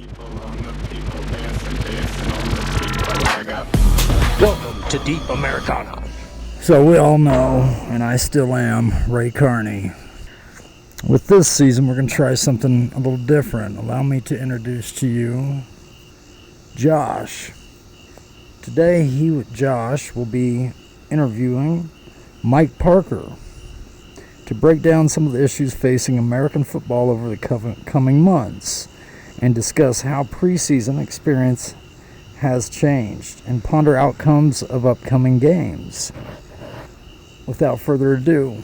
Welcome to Deep Americana. So we all know, and I still am, Ray Carney. With this season, we're going to try something a little different. Allow me to introduce to you Josh. Today, Josh will be interviewing Mike Parker to break down some of the issues facing American football over the coming months and discuss how preseason experience has changed and ponder outcomes of upcoming games. Without further ado,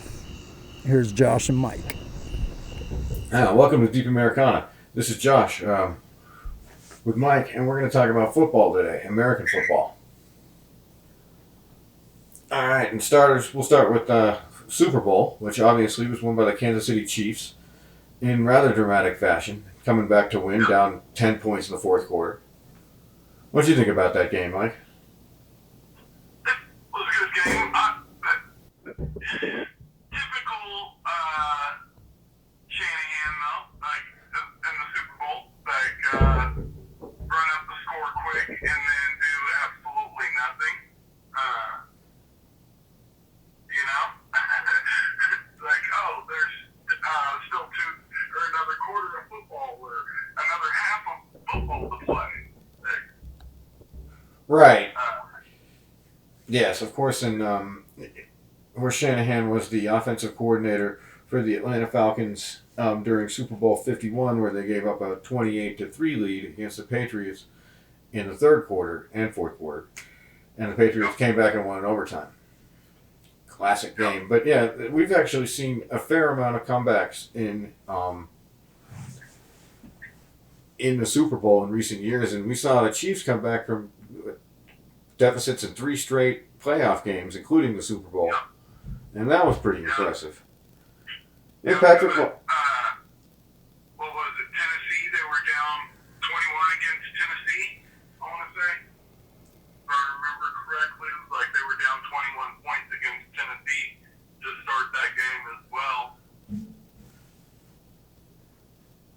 here's Josh and Mike. Welcome to Deep Americana. This is Josh with Mike, and we're going to talk about football today, American football. All right, and starters, we'll start with Super Bowl, which obviously was won by the Kansas City Chiefs in rather dramatic fashion, coming back to win, down 10 points in the fourth quarter. What did you think about that game, Mike? It was a good game. Typical Shanahan, though, like in the Super Bowl, like run up the score quick and then do absolutely nothing. Like, oh, there's still another quarter of football or another half of football to play. Right. Yes, of course, and where Shanahan was the offensive coordinator for the Atlanta Falcons during Super Bowl 51, where they gave up a 28-3 lead against the Patriots in the third quarter and fourth quarter. And the Patriots came back and won in overtime. Classic game. But yeah, we've actually seen a fair amount of comebacks in the Super Bowl in recent years, and we saw the Chiefs come back from deficits in 3 straight playoff games, including the Super Bowl. And that was pretty impressive. Hey, Patrick. What was it? Tennessee? They were down 21 against Tennessee, I want to say. If I remember correctly, it was like they were down 21 points against Tennessee to start that game as well.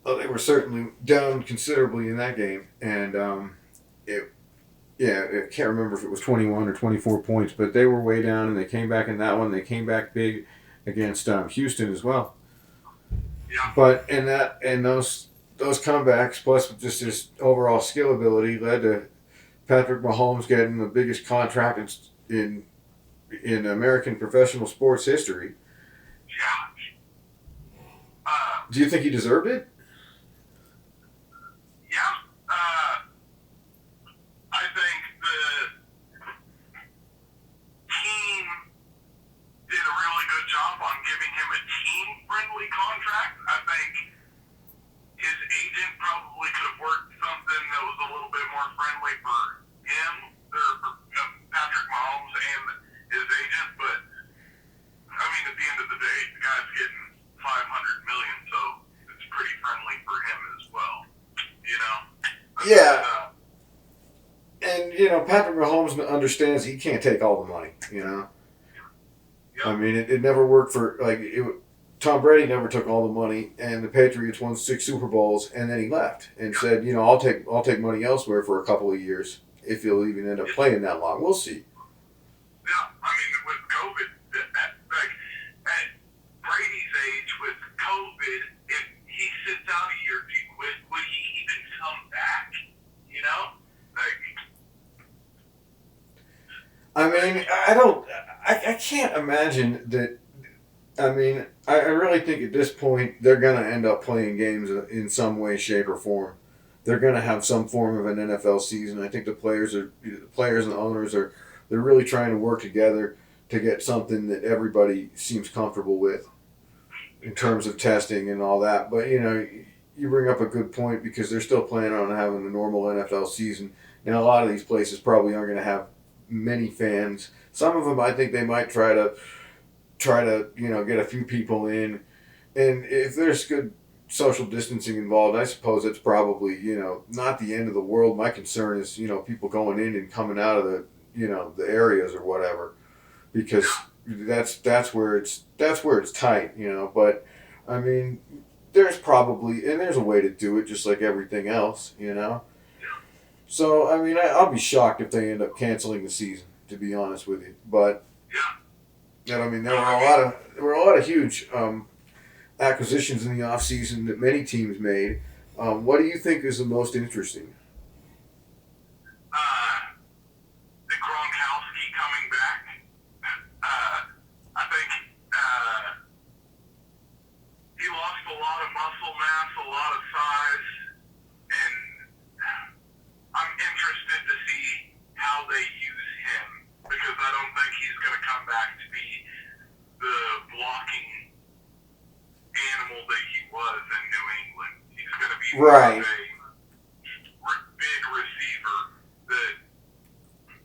Well, they were certainly down considerably in that game. And I can't remember if it was 21 or 24 points, but they were way down, and they came back in that one. They came back big against Houston as well. Yeah. But those comebacks, plus just his overall skill ability, led to Patrick Mahomes getting the biggest contract in American professional sports history. Yeah. Do you think he deserved it? I think the team did a really good job on giving him a team-friendly contract. I think his agent probably could have worked something that was a little bit more friendly for him, or for Patrick Mahomes and his agent. But I mean, at the end of the day, the guy's getting $500 million, so it's pretty friendly for him as well. Yeah. And, Patrick Mahomes understands he can't take all the money, Yep. I mean, it never worked for, Tom Brady never took all the money, and the Patriots won 6 Super Bowls, and then he left and said, I'll take money elsewhere for a couple of years if he'll even end up playing that long. We'll see. Yeah, I mean, with COVID, like, at Brady's age, with COVID, if he sits out a year, would he even come back? I mean, I can't imagine that. I mean, I really think at this point they're going to end up playing games in some way, shape, or form. They're going to have some form of an NFL season. I think the players and the owners they're really trying to work together to get something that everybody seems comfortable with in terms of testing and all that. But, you bring up a good point because they're still planning on having a normal NFL season. And a lot of these places probably aren't going to have many fans. Some of them, I think they might try to get a few people in. And if there's good social distancing involved, I suppose it's probably, not the end of the world. My concern is, people going in and coming out of the, the areas or whatever, because that's where it's tight, But I mean, there's probably, and there's a way to do it, just like everything else, you know. So I mean, I'll be shocked if they end up canceling the season, to be honest with you. But Yeah. I mean, there were a lot of huge acquisitions in the offseason that many teams made. What do you think is the most interesting? The Gronkowski coming back. I think he lost a lot of muscle mass, a lot of size, and I'm interested to see how they use him because I don't think he's going to come back to be the blocking animal that he was in New England. He's going to be Right. a big receiver that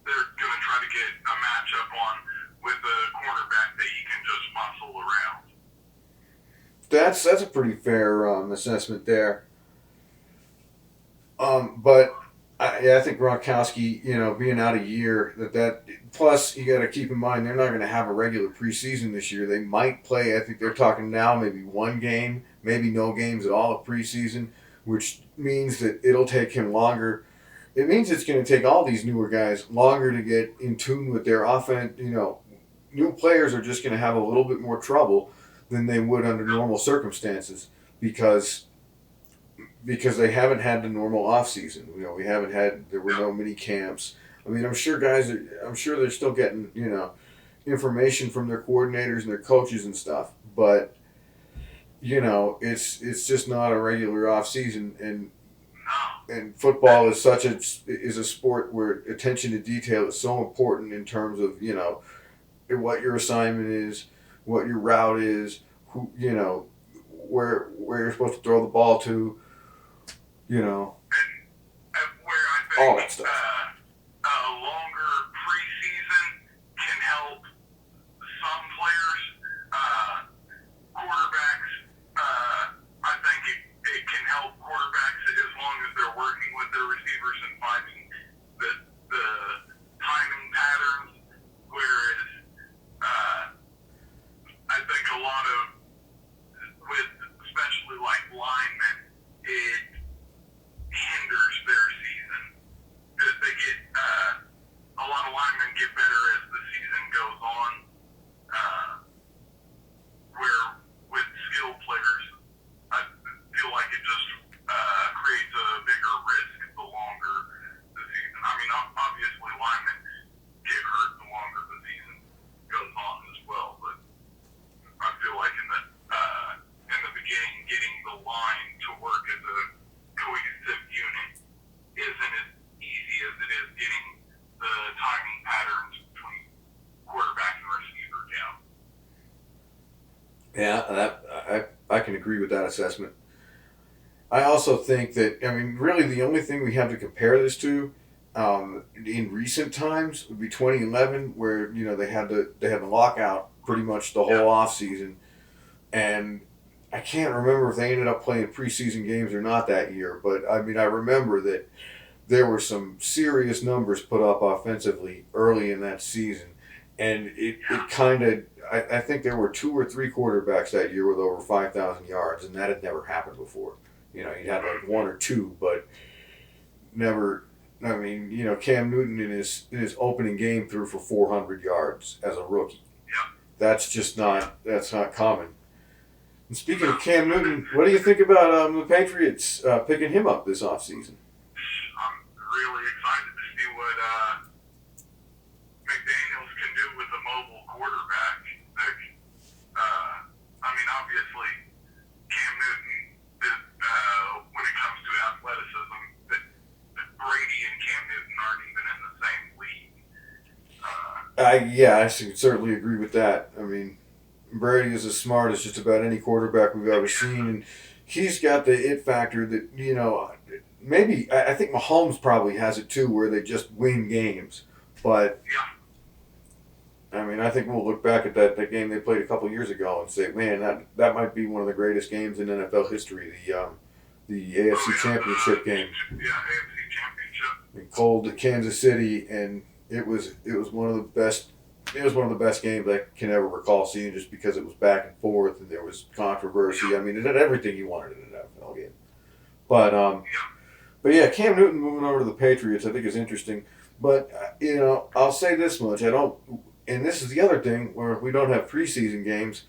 they're going to try to get a matchup on with a cornerback that he can just muscle around. That's a pretty fair assessment there. But I think Gronkowski, being out a year, that plus you got to keep in mind they're not going to have a regular preseason this year. They might play. I think they're talking now maybe one game, maybe no games at all of preseason, which means that it'll take him longer. It means it's going to take all these newer guys longer to get in tune with their offense. New players are just going to have a little bit more trouble than they would under normal circumstances because they haven't had the normal off season. There were no mini camps. I mean, I'm sure they're still getting, information from their coordinators and their coaches and stuff, but it's just not a regular off season, and football is is a sport where attention to detail is so important in terms of, what your assignment is, what your route is, who, where you're supposed to throw the ball to, And where I think all that stuff. a longer preseason can help some players, quarterbacks. I think it can help quarterbacks as long as they're working with their receivers and finding the timing patterns. Whereas I think a lot of, with especially like linemen, it hinders their season because they get a lot of linemen get better as the season goes on. Where with skilled players, I feel like it just creates a bigger risk the longer the season. I mean, obviously linemen get hurt the longer the season goes on as well, but I feel like in the beginning, getting the line to work as a cohesive unit isn't as easy as it is getting the timing patterns between quarterback and receiver down. Yeah, I can agree with that assessment. I also think that, I mean, really the only thing we have to compare this to in recent times would be 2011, where they had the lockout pretty much the whole off season, and I can't remember if they ended up playing preseason games or not that year. But I mean, I remember that there were some serious numbers put up offensively early in that season, and it kind of. I think there were 2 or 3 quarterbacks that year with over 5,000 yards, and that had never happened before. You'd had like 1 or 2, but never. I mean, Cam Newton in his opening game threw for 400 yards as a rookie. That's not common. And speaking of Cam Newton, what do you think about the Patriots picking him up this offseason? I'm really excited to see what McDaniels can do with a mobile quarterback. I mean, obviously, Cam Newton, when it comes to athleticism, Brady and Cam Newton aren't even in the same league. I certainly agree with that. I mean, Brady is as smart as just about any quarterback we've ever seen, and he's got the it factor that maybe I think Mahomes probably has it too, where they just win games. But I mean, I think we'll look back at that game they played a couple years ago and say, man, that might be one of the greatest games in NFL history. The AFC Championship game. Yeah, AFC Championship. In cold Kansas City, and it was one of the best it was one of the best games I can ever recall seeing, just because it was back and forth and there was controversy. I mean, it had everything you wanted in an NFL game. But yeah, Cam Newton moving over to the Patriots, I think is interesting. But I'll say this much: I don't, and this is the other thing where we don't have preseason games.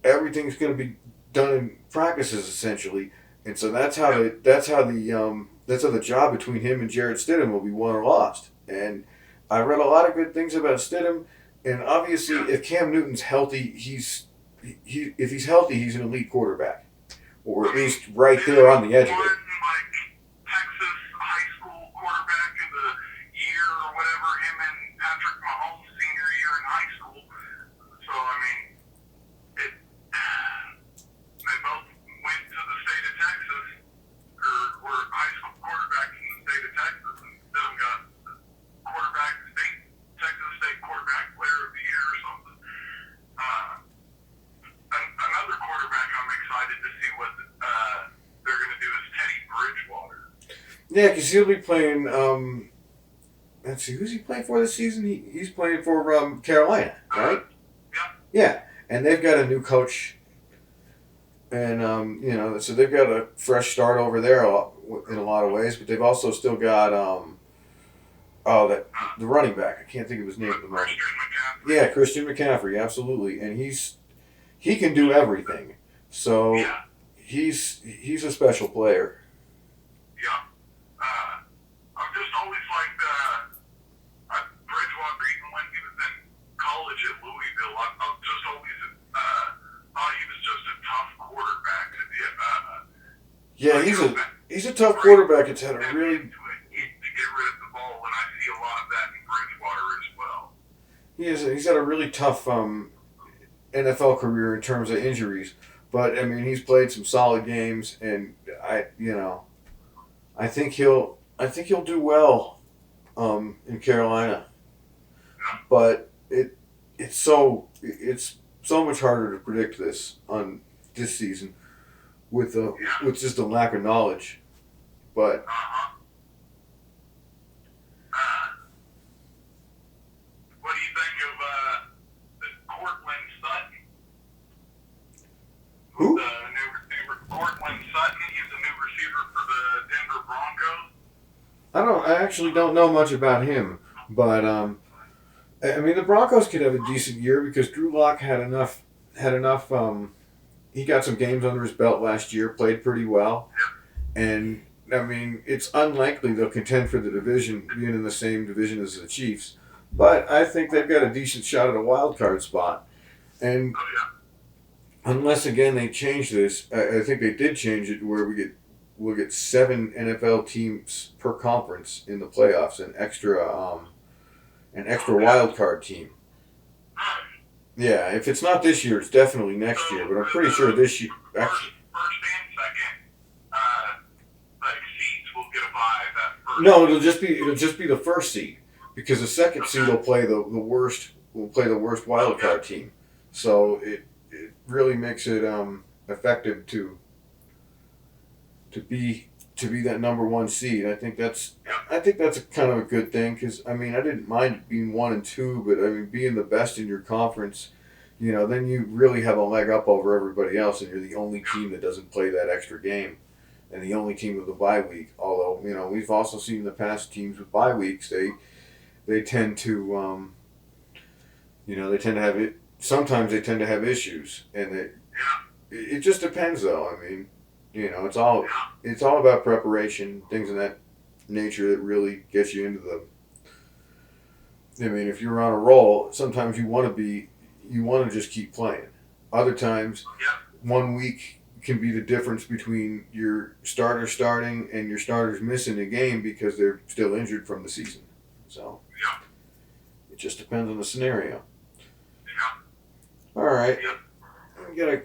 Everything's going to be done in practices essentially, and so that's how the job between him and Jarrett Stidham will be won or lost. And I read a lot of good things about Stidham, and obviously, if Cam Newton's healthy, if he's healthy, he's an elite quarterback, or at least right there on the edge of it. Texas high school quarterback of the year or whatever, him and Patrick Mahomes senior year in high school. So I mean, they both went to the state of Texas, or were high school quarterbacks in the state of Texas, and Stidham got Texas State quarterback player of the year or something. Another quarterback I'm excited to see what they're going to do is Teddy Bridgewater. Yeah, because he'll be playing. Let's see, who's he playing for this season? He's playing for Carolina, right? Yeah, and they've got a new coach, and so they've got a fresh start over there in a lot of ways. But they've also still got the running back. I can't think of his name at the moment. Yeah, Christian McCaffrey, absolutely, and he can do everything. So he's a special player. Yeah. I've just always liked Bridgewater, even when he was in college at Louisville. I've just always thought he was just a tough quarterback. He's a tough quarterback. It's had a really to get rid of the ball, and I see a lot of that in Bridgewater as well. he's had a really tough NFL career in terms of injuries. But I mean, he's played some solid games, and I think he'll do well in Carolina. But it's so much harder to predict this on this season with just a lack of knowledge. But what do you think of Cortland Sutton? Who? The new receiver, Cortland Sutton. He's a new receiver for the Denver Broncos. I actually don't know much about him, but I mean, the Broncos could have a decent year because Drew Lock had enough. He got some games under his belt last year, played pretty well, and I mean, it's unlikely they'll contend for the division, being in the same division as the Chiefs. But I think they've got a decent shot at a wild card spot, and unless again they change this, I think they did change it where we'll get 7 NFL teams per conference in the playoffs, an extra wild card team. Yeah, if it's not this year, it's definitely next year. But I'm pretty sure this year. First and second, seeds will get a bye. That first. No, it'll just be the first seed, because the second seed will play the worst wild card team. So it really makes it effective to be that number 1 seed. I think that's a kind of a good thing, because I mean, I didn't mind being 1 and 2, but I mean, being the best in your conference, then you really have a leg up over everybody else, and you're the only team that doesn't play that extra game, and the only team with a bye week. Although we've also seen in the past teams with bye weeks, they tend to have it. Sometimes they tend to have issues, and it just depends, though. I mean, it's all about preparation, things of that nature that really gets you into the. I mean, if you're on a roll, sometimes you want to just keep playing. Other times, 1 week can be the difference between your starter starting and your starters missing a game because they're still injured from the season. So it just depends on the scenario. All right, we gotta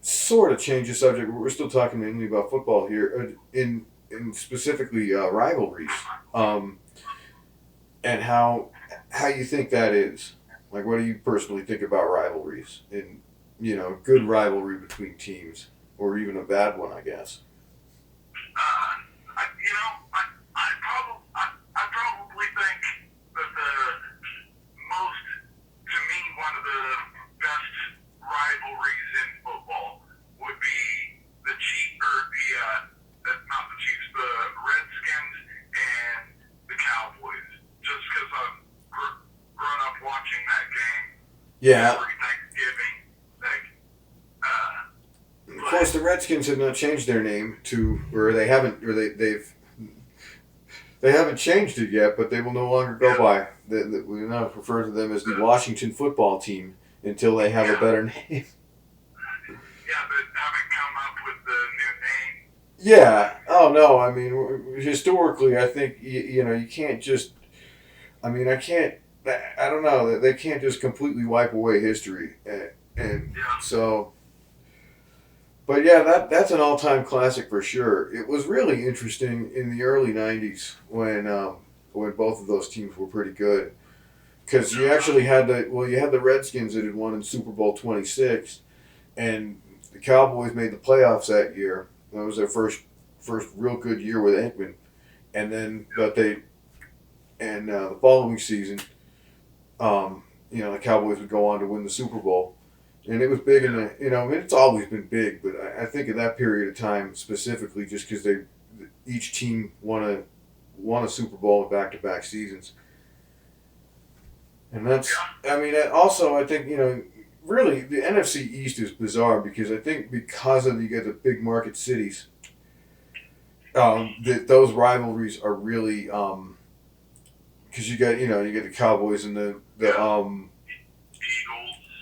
sort of change the subject. We're still talking mainly about football here, in specifically rivalries, and how you think that is. Like, what do you personally think about rivalries? And good rivalry between teams, or even a bad one, I guess. I probably think that the most Yeah. Every Thanksgiving, Of course, the Redskins have not changed their name to, or they haven't, or they haven't changed it yet, but they will no longer go by. We now refer to them as the Washington Football Team until they have a better name. yeah, but haven't come up with the new name. Yeah. Oh no. I mean, historically, I think you can't just. I mean, I can't. I don't know. They can't just completely wipe away history, and so. But yeah, that's an all-time classic for sure. It was really interesting in the early '90s when both of those teams were pretty good, because you actually had you had the Redskins that had won in Super Bowl 26, and the Cowboys made the playoffs that year. That was their first real good year with Aikman, and then the following season, the Cowboys would go on to win the Super Bowl. And it was big in the, I mean, it's always been big, but I think in that period of time specifically, just because each team won a Super Bowl in back-to-back seasons. And I mean, also, I think, really, the NFC East is bizarre because I think because you get the big market cities, those rivalries are really, because you get the Cowboys and the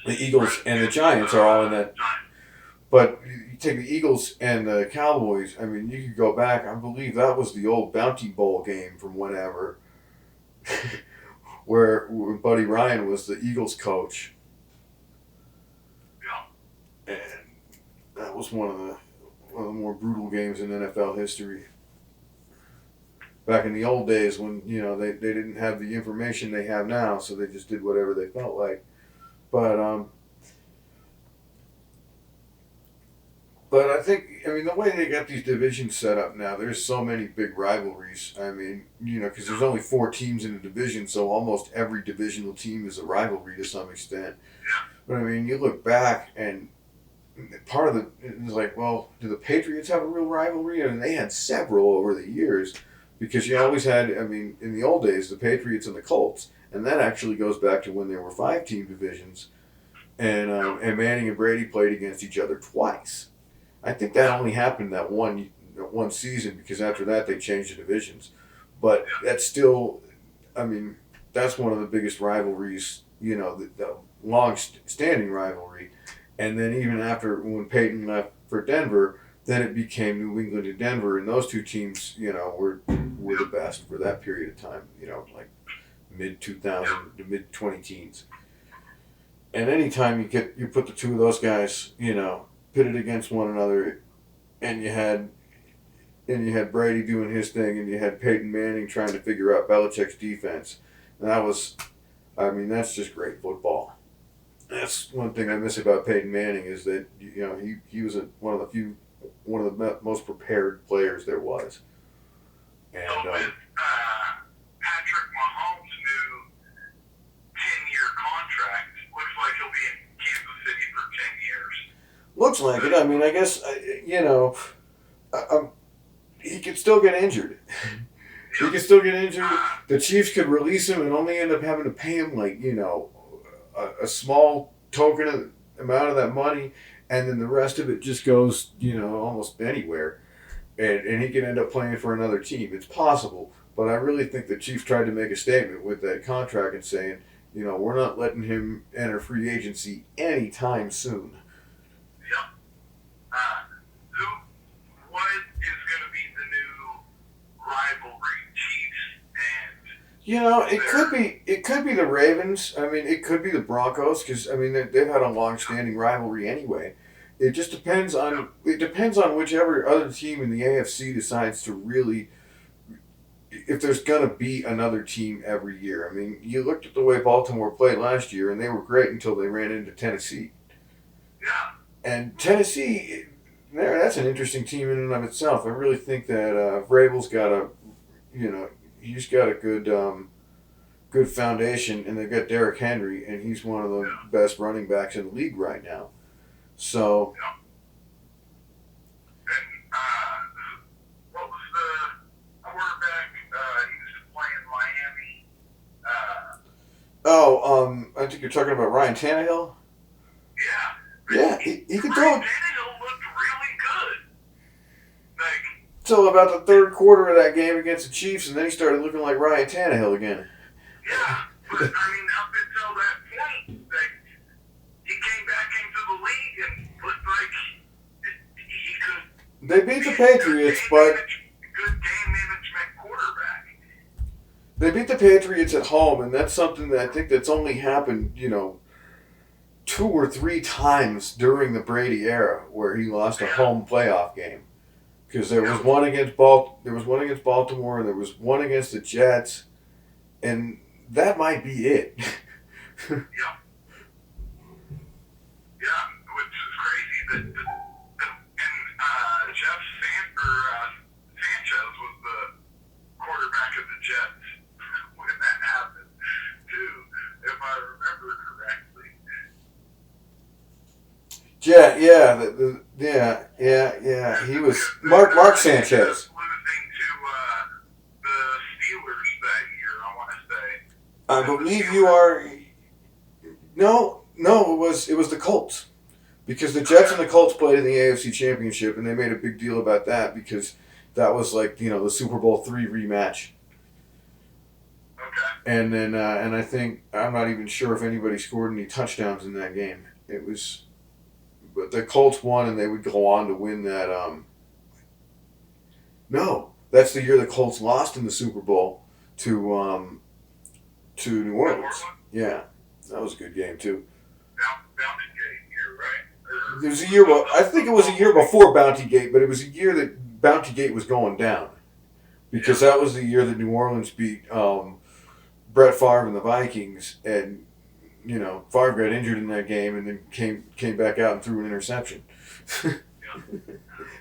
Eagles and the Giants are all in that. But you take the Eagles and the Cowboys, I mean, you could go back, I believe that was the old Bounty Bowl game from whenever, where Buddy Ryan was the Eagles coach. And that was one of the more brutal games in NFL history. Back in the old days when, they didn't have the information they have now, so they just did whatever they felt like. But I think, I mean, the way they got these divisions set up now, there's so many big rivalries. I mean, because there's only 4 teams in a division, so almost every divisional team is a rivalry to some extent. But I mean, you look back and part of it's like, well, do the Patriots have a real rivalry? I mean, they had several over the years because you always had, I mean, in the old days, the Patriots and the Colts. And that actually goes back to when there were 5-team divisions, and Manning and Brady played against each other twice. I think that only happened that one season because after that they changed the divisions. But that's still, I mean, that's one of the biggest rivalries, the long-standing rivalry. And then even after when Peyton left for Denver, then it became New England and Denver, and those two teams, were the best for that period of time. Like mid-2000 to mid-20-teens. And anytime you put the two of those guys, pitted against one another, and you had Brady doing his thing, and you had Peyton Manning trying to figure out Belichick's defense. And that's just great football. That's one thing I miss about Peyton Manning is that, he was one of the most prepared players there was. And Patrick Mahomes' new 10-year contract looks like he'll be in Kansas City for 10 years. Looks like it. I mean, I guess, he could still get injured. He could still get injured. The Chiefs could release him and only end up having to pay him, like, a small token amount of that money, and then the rest of it just goes, almost anywhere. And he could end up playing for another team. It's possible. But I really think the Chiefs tried to make a statement with that contract and saying, we're not letting him enter free agency anytime soon. Yep. What is going to be the new rivalry, Chiefs and? It could be the Ravens. I mean, it could be the Broncos because I mean they've had a long-standing rivalry anyway. It just depends on whichever other team in the AFC decides to really. If there's going to be another team every year. I mean, you looked at the way Baltimore played last year, and they were great until they ran into Tennessee. Yeah. And Tennessee, that's an interesting team in and of itself. I really think that Vrabel's got he's got a good foundation, and they've got Derrick Henry, and he's one of the best running backs in the league right now. So. Yeah. And what was the quarterback? He was playing Miami. I think you're talking about Ryan Tannehill. Yeah. Yeah, he could throw Ryan it. Tannehill looked really good. Like, Till about the third quarter of that game against the Chiefs, and then he started looking like Ryan Tannehill again. yeah. But, I mean, up until that point, like, he came back into the league and looked like he could. They beat the Patriots, but Good game management quarterback. they beat the Patriots at home, and that's something that I think that's only happened, 2 or 3 times during the Brady era where he lost a home playoff game. Because there was one against Baltimore, and there was one against the Jets, and that might be it. Yeah. Yeah, which is crazy that Jeff Sanchez was the quarterback of the Jets when that happened, too, if I remember correctly. Yeah. He was Mark Sanchez. Losing to the Steelers that year, I want to say. I believe you are. No, it was the Colts, because the Jets and the Colts played in the AFC Championship, and they made a big deal about that because that was like the Super Bowl III rematch. Okay. And then and I think I'm not even sure if anybody scored any touchdowns in that game. It was, but the Colts won, and they would go on to win that. No, that's the year the Colts lost in the Super Bowl to New Orleans. Yeah, that was a good game too. Bounty Gate year, right? There was a year, I think it was a year before Bounty Gate, but it was a year that Bounty Gate was going down, because that was the year that New Orleans beat Brett Favre and the Vikings, and Favre got injured in that game, and then came back out and threw an interception.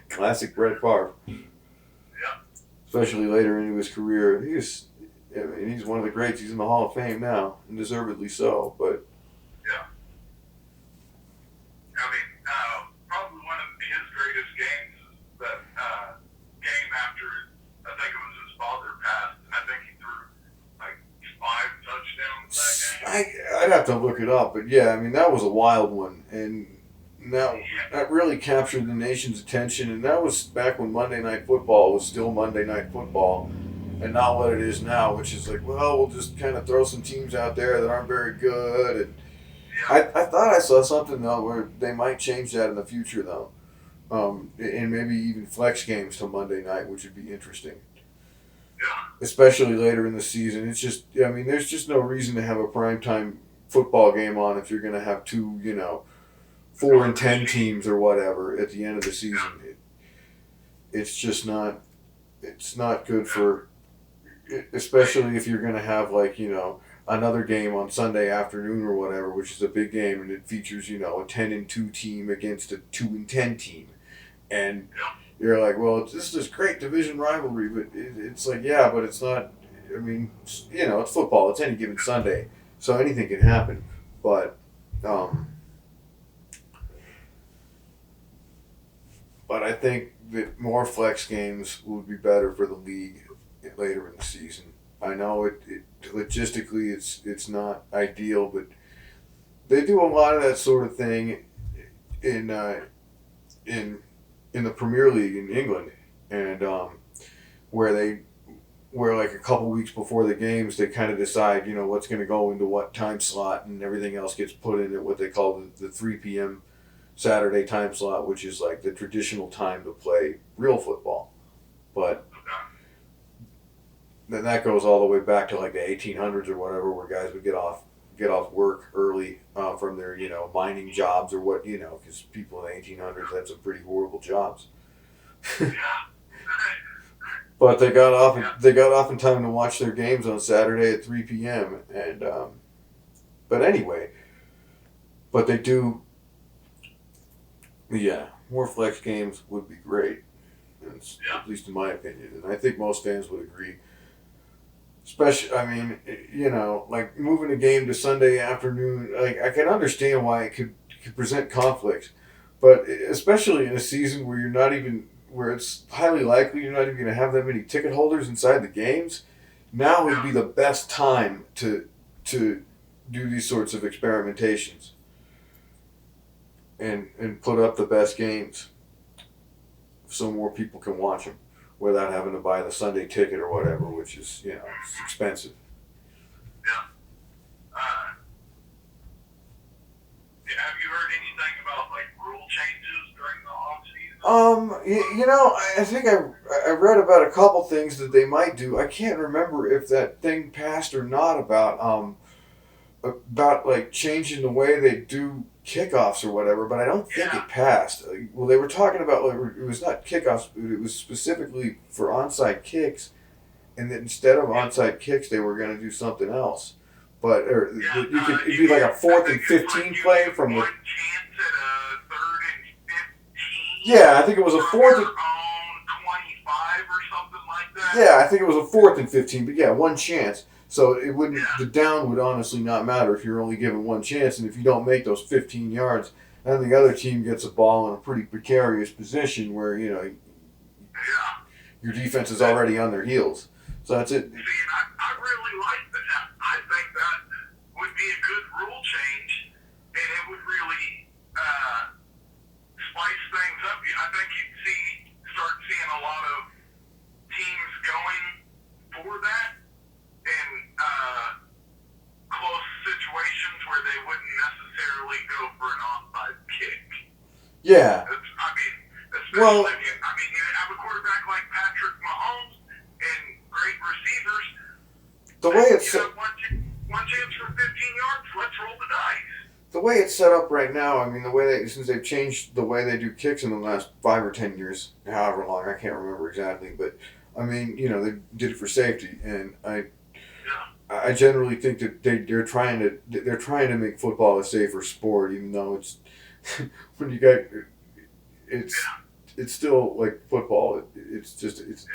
Classic Brett Favre. Yeah. Especially later into his career, he's one of the greats. He's in the Hall of Fame now, and deservedly so. But yeah, I mean, probably one of his greatest games is that game after I think it was his father passed. I think he threw like 5 touchdowns that game. I'd have to look it up. But yeah, I mean, that was a wild one, and that really captured the nation's attention. And that was back when Monday Night Football was still Monday Night Football, and not what it is now, which is like, well, we'll just kind of throw some teams out there that aren't very good. And I thought I saw something, though, where they might change that in the future, though. And maybe even flex games to Monday night, which would be interesting. Yeah. Especially later in the season. It's just, I mean, there's just no reason to have a primetime football game on if you're going to have 2, 4-10 teams or whatever at the end of the season. It's just not, it's not good for, especially if you're going to have another game on Sunday afternoon or whatever, which is a big game, and it features, a 10-2 team against a 2-10 team. And you're like, well, this is this great division rivalry, but it's like, yeah, but it's not, I mean, it's football. It's any given Sunday, so anything can happen. But I think that more flex games would be better for the league later in the season. I know it logistically it's not ideal, but they do a lot of that sort of thing in the Premier League in England, and where like a couple weeks before the games they kind of decide what's going to go into what time slot, and everything else gets put in at what they call the 3 p.m. Saturday time slot, which is like the traditional time to play real football. But then that goes all the way back to like the 1800s or whatever, where guys would get off work early from their mining jobs or what, because people in the 1800s had some pretty horrible jobs. But they got off in time to watch their games on Saturday at 3 p.m. and but anyway, but they do. Yeah, more flex games would be great, at least in my opinion, and I think most fans would agree. Especially, I mean, like moving a game to Sunday afternoon, like I can understand why it could present conflicts, but especially in a season where it's highly likely you're not even going to have that many ticket holders inside the games, now would be the best time to do these sorts of experimentations and put up the best games so more people can watch them without having to buy the Sunday ticket or whatever, which is, it's expensive. Yeah. Have you heard anything about like rule changes during the off season? I think I read about a couple things that they might do. I can't remember if that thing passed or not about like changing the way they do kickoffs or whatever, but I don't think it passed. Well, they were talking about like, it was not kickoffs, but it was specifically for onside kicks, and that instead of onside kicks, they were going to do something else. But it'd be like a 4th and 15 play from the. One chance at a 3rd and 15. Yeah, I think it was a 4th. From their own 25 or something like that. Yeah, I think it was a 4th and 15, but yeah, one chance. So it wouldn't. Yeah. The down would honestly not matter if you're only given one chance, and if you don't make those 15 yards, then the other team gets a ball in a pretty precarious position where Yeah. your defense is already on their heels. So that's it. See, and I really like that. I think that would be a good rule change, and it would really spice things up. I think you'd start seeing a lot of teams going for that in close situations where they wouldn't necessarily go for an onside kick. Yeah. Especially if you have a quarterback like Patrick Mahomes and great receivers. The way it's one chance for 15 yards, let's roll the dice. The way it's set up right now, I mean, since they've changed the way they do kicks in the last 5 or 10 years, however long, I can't remember exactly, but I mean, they did it for safety, and I generally think that they're trying to make football a safer sport, even though it's when you got it's still like football. It's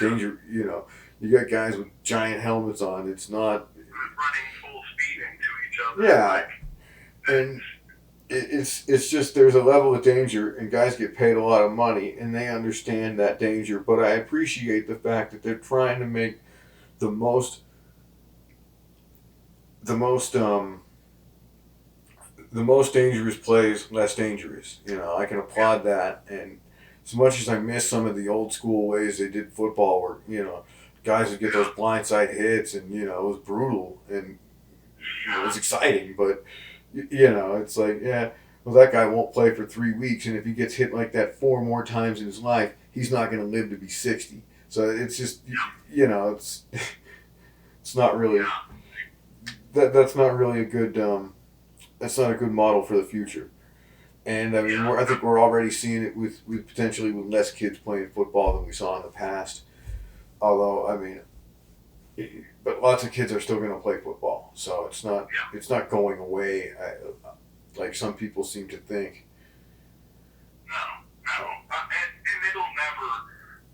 danger. You got guys with giant helmets on. It's not running full speed into each other. Yeah, and it's just there's a level of danger, and guys get paid a lot of money, and they understand that danger. But I appreciate the fact that they're trying to make the most dangerous plays less dangerous. I can applaud that, and as much as I miss some of the old school ways they did football, where guys would get those blindside hits, and it was brutal, and it was exciting, but it's like, yeah, well, that guy won't play for 3 weeks, and if he gets hit like that 4 more times in his life, he's not going to live to be 60. So it's just, it's not really that's not really a good that's not a good model for the future. And I mean, I think we're already seeing it with potentially with less kids playing football than we saw in the past. Although, I mean, but lots of kids are still going to play football, so it's not going away like some people seem to think. No, and it'll never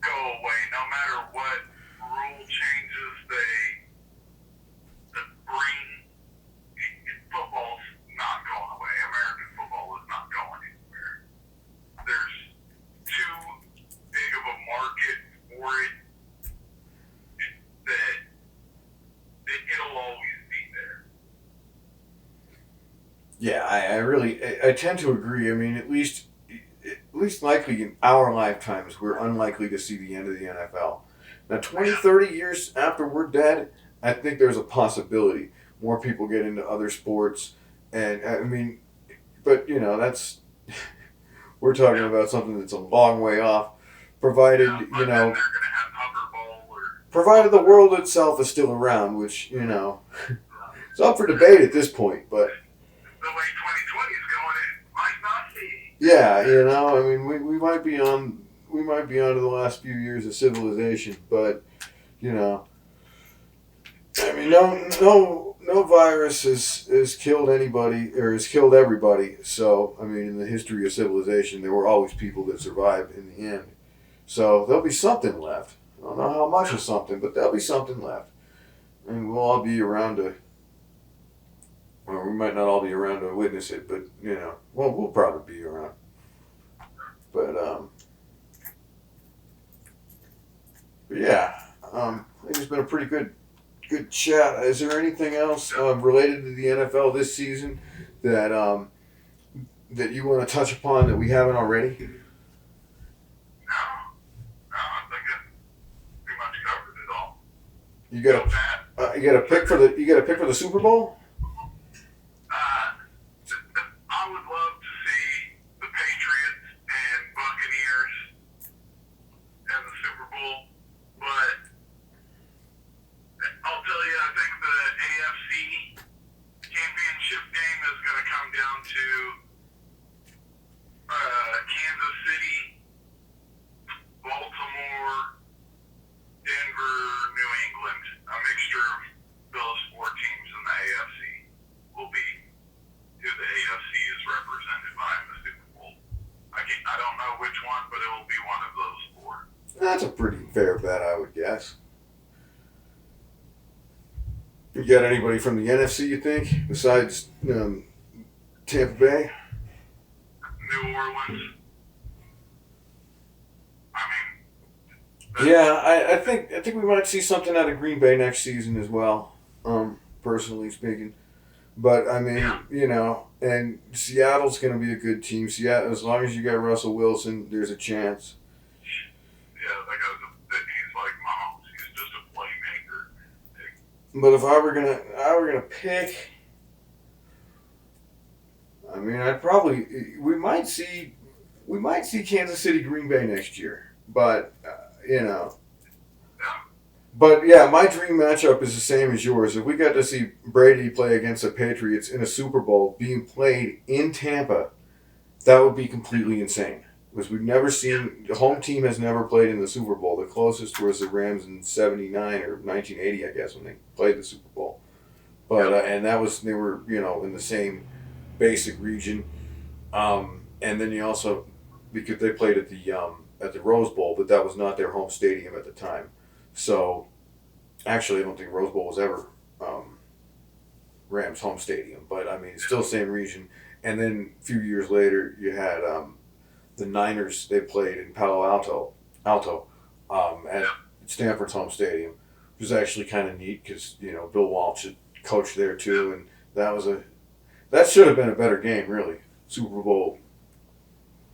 go away, no matter what rule changes they bring. Football's not going away. American football is not going anywhere. There's too big of a market for it that it'll always be there. Yeah, I tend to agree. I mean, at least likely in our lifetimes, we're unlikely to see the end of the NFL. Now, 20, 30 years after we're dead, I think there's a possibility more people get into other sports. And, I mean, but, that's, we're talking about something that's a long way off, provided, Then they're going to have hoverball provided the world itself is still around, which, it's up for debate at this point, but. The way 2020 is going, it might not be. Yeah, I mean, we might be on to the last few years of civilization, but I mean, no virus has killed anybody or has killed everybody. So I mean, in the history of civilization, there were always people that survived in the end. So there'll be something left. I don't know how much of something, but there'll be something left, and we'll all be around to. Or we might not all be around to witness it, but we'll probably be around. But yeah, I think it's been a pretty good good chat. Is there anything else related to the NFL this season that that you want to touch upon that we haven't already? No, I think it pretty much covered it all. You got a pick for the Super Bowl? I would love to see the Patriots and Buccaneers in the Super Bowl, but I'll tell you, I think the AFC championship game is going to come down to Kansas City, Baltimore, Denver, New England. A mixture of those four teams in the AFC will be who the AFC is represented by in the Super Bowl. I don't know which one, but it will be one of those four. That's a pretty fair bet, I would guess. You got anybody from the NFC, you think, besides Tampa Bay? New Orleans. I mean, Yeah, I think we might see something out of Green Bay next season as well, personally speaking. But I mean, you know, and Seattle's going to be a good team. Seattle, as long as you got Russell Wilson, there's a chance. yeah, he's like Mahomes. He's just a playmaker. But if I were gonna pick, I mean, we might see Kansas City, Green Bay next year. But you know. But yeah, my dream matchup is the same as yours. If we got to see Brady play against the Patriots in a Super Bowl being played in Tampa, that would be completely insane. Because we've never seen, the home team has never played in the Super Bowl. The closest was the Rams in '79 or 1980, I guess, when they played the Super Bowl. But and that was, they were, you know, in the same basic region. And then you also, because they played at the Rose Bowl, but that was not their home stadium at the time. So, actually, I don't think Rose Bowl was ever Rams' home stadium. But, I mean, it's still the same region. And then a few years later, you had the Niners. They played in Palo Alto at Stanford's home stadium, which was actually kind of neat because, you know, Bill Walsh had coached there too. And that should have been a better game, really. Super Bowl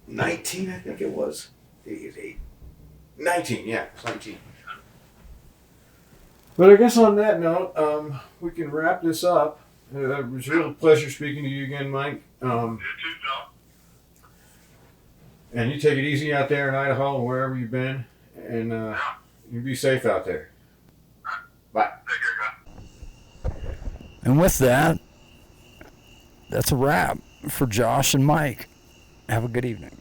19, I think it was. 19, yeah, it's 19. But I guess on that note, we can wrap this up. It was a real pleasure speaking to you again, Mike. You too, John. And you take it easy out there in Idaho and wherever you've been. And you be safe out there. Bye. Take care, guys. And with that, that's a wrap for Josh and Mike. Have a good evening.